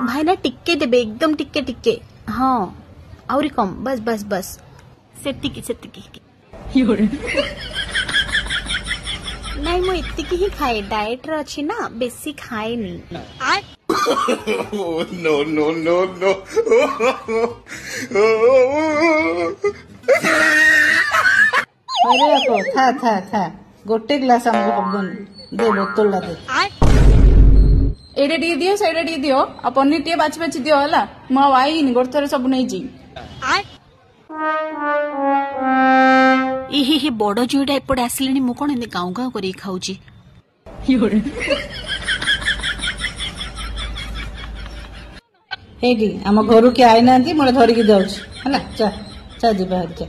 भाईना टिके देबे एकदम टिके टिके हाँ आउरी कम बस बस बस सेतिकी नहीं मु इतिकी ही खाए डाइट रे अछि ना बेसी खाए नी नो नो नो नो अरे बापो था गोटे ग्लास हमको हबन दे बोतल ला दे एडे टी दियो सेडे टी दियो आ पनीर टी बाछि बाछि दियो हला म आईनी गोटे थरे सब नै जी इहे बड़ झीटा एपटे आसिले मु कौन एमती गाँव गाँव कर खाऊची हेडी आम घर के आई ना मोटे धरिकी जाऊँ है चा चा जी बाहर चा